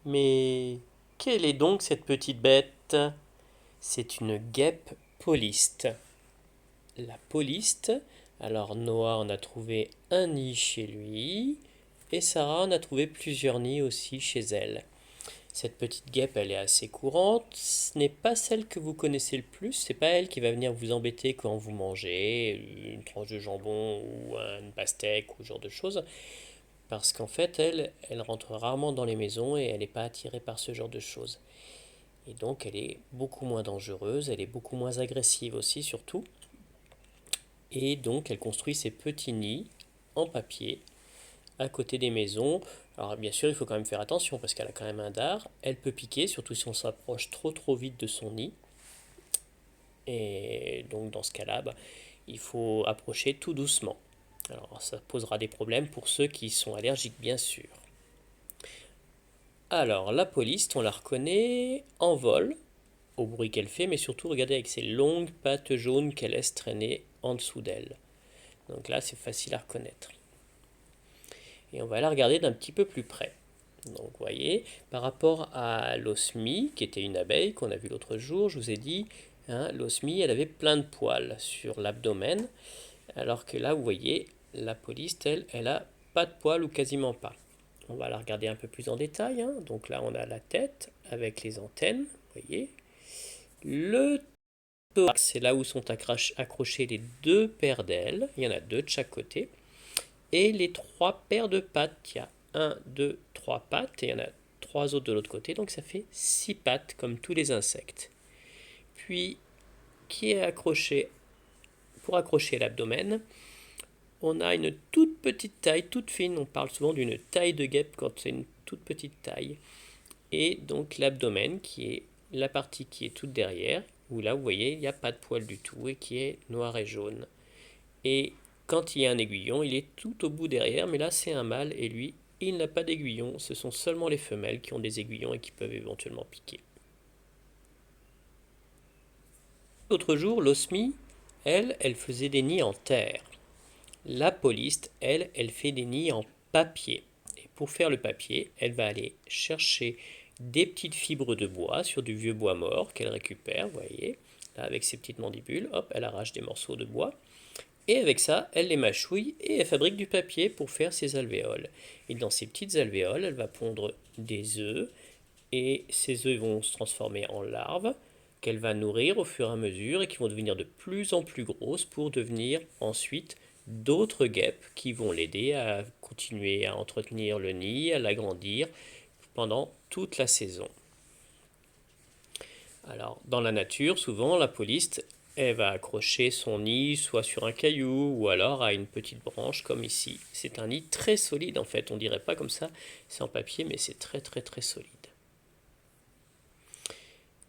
Mais quelle est donc cette petite bête? C'est une guêpe poliste. La poliste, alors Noah en a trouvé un nid chez lui, et Sarah en a trouvé plusieurs nids aussi chez elle. Cette petite guêpe, elle est assez courante. Ce n'est pas celle que vous connaissez le plus. C'est pas elle qui va venir vous embêter quand vous mangez une tranche de jambon ou une pastèque ou ce genre de choses. Parce qu'en fait, elle rentre rarement dans les maisons et elle n'est pas attirée par ce genre de choses. Et donc, elle est beaucoup moins dangereuse. Elle est beaucoup moins agressive aussi, surtout. Et donc, elle construit ses petits nids en papier à côté des maisons. Alors bien sûr, il faut quand même faire attention parce qu'elle a quand même un dard. Elle peut piquer, surtout si on s'approche trop vite de son nid. Et donc dans ce cas-là, il faut approcher tout doucement. Alors ça posera des problèmes pour ceux qui sont allergiques, bien sûr. Alors la poliste, on la reconnaît en vol, au bruit qu'elle fait, mais surtout regardez avec ses longues pattes jaunes qu'elle laisse traîner en dessous d'elle. Donc là, c'est facile à reconnaître. Et on va la regarder d'un petit peu plus près. Donc vous voyez, par rapport à l'osmie, qui était une abeille qu'on a vu l'autre jour, je vous ai dit, hein, l'osmie, elle avait plein de poils sur l'abdomen, alors que là, vous voyez, la poliste, elle a pas de poils ou quasiment pas. On va la regarder un peu plus en détail, hein. Donc là, on a la tête avec les antennes, vous voyez. Le thorax, c'est là où sont accrochées les deux paires d'ailes, il y en a deux de chaque côté. Et les trois paires de pattes, il y a un, deux, trois pattes, et il y en a trois autres de l'autre côté, donc ça fait six pattes comme tous les insectes. Puis, qui est accroché pour accrocher l'abdomen, on a une toute petite taille, toute fine, on parle souvent d'une taille de guêpe quand c'est une toute petite taille, et donc l'abdomen qui est la partie qui est toute derrière, où là vous voyez il n'y a pas de poils du tout et qui est noir et jaune. Et quand il y a un aiguillon, il est tout au bout derrière, mais là c'est un mâle et lui, il n'a pas d'aiguillon. Ce sont seulement les femelles qui ont des aiguillons et qui peuvent éventuellement piquer. L'autre jour, l'osmie, elle faisait des nids en terre. La poliste, elle fait des nids en papier. Et pour faire le papier, elle va aller chercher des petites fibres de bois sur du vieux bois mort qu'elle récupère, vous voyez, là avec ses petites mandibules, hop, elle arrache des morceaux de bois. Et avec ça, elle les mâchouille et elle fabrique du papier pour faire ses alvéoles. Et dans ces petites alvéoles, elle va pondre des œufs et ces œufs vont se transformer en larves qu'elle va nourrir au fur et à mesure et qui vont devenir de plus en plus grosses pour devenir ensuite d'autres guêpes qui vont l'aider à continuer à entretenir le nid, à l'agrandir pendant toute la saison. Alors, dans la nature, souvent, la poliste, elle va accrocher son nid soit sur un caillou ou alors à une petite branche comme ici. C'est un nid très solide en fait, on dirait pas comme ça, c'est en papier mais c'est très solide.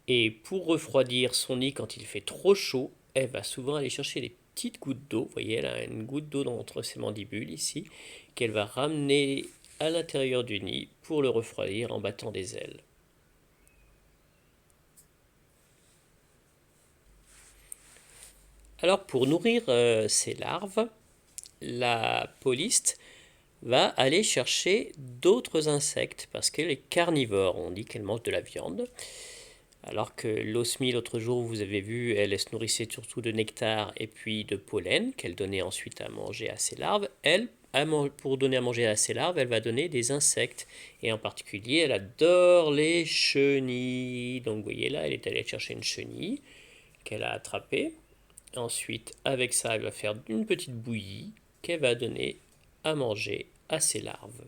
Et pour refroidir son nid quand il fait trop chaud, elle va souvent aller chercher des petites gouttes d'eau, vous voyez elle a une goutte d'eau entre ses mandibules ici, qu'elle va ramener à l'intérieur du nid pour le refroidir en battant des ailes. Alors pour nourrir ses larves, la poliste va aller chercher d'autres insectes parce qu'elle est carnivore. On dit qu'elle mange de la viande. Alors que l'osmie, l'autre jour, vous avez vu, elle se nourrissait surtout de nectar et puis de pollen qu'elle donnait ensuite à manger à ses larves. Elle, pour donner à manger à ses larves, elle va donner des insectes. Et en particulier, elle adore les chenilles. Donc vous voyez là, elle est allée chercher une chenille qu'elle a attrapée. Ensuite, avec ça, elle va faire une petite bouillie qu'elle va donner à manger à ses larves.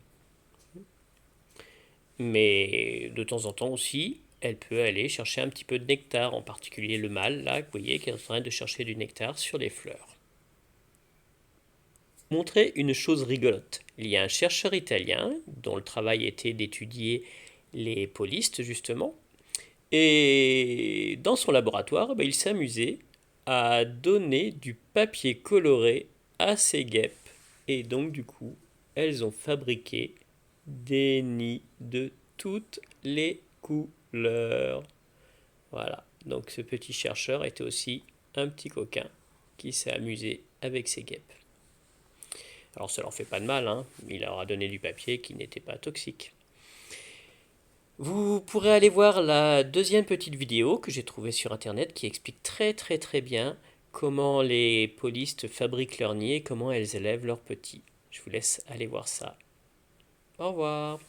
Mais de temps en temps aussi, elle peut aller chercher un petit peu de nectar, en particulier le mâle, là, vous voyez, qui est en train de chercher du nectar sur les fleurs. Montrer une chose rigolote. Il y a un chercheur italien dont le travail était d'étudier les polistes, justement, et dans son laboratoire, il s'amusait à donner du papier coloré à ces guêpes. Et donc, du coup, elles ont fabriqué des nids de toutes les couleurs. Voilà. Donc, ce petit chercheur était aussi un petit coquin qui s'est amusé avec ces guêpes. Alors, ça leur fait pas de mal, hein. Il leur a donné du papier qui n'était pas toxique. Vous pourrez aller voir la deuxième petite vidéo que j'ai trouvée sur internet qui explique très bien comment les polistes fabriquent leurs nids et comment elles élèvent leurs petits. Je vous laisse aller voir ça. Au revoir.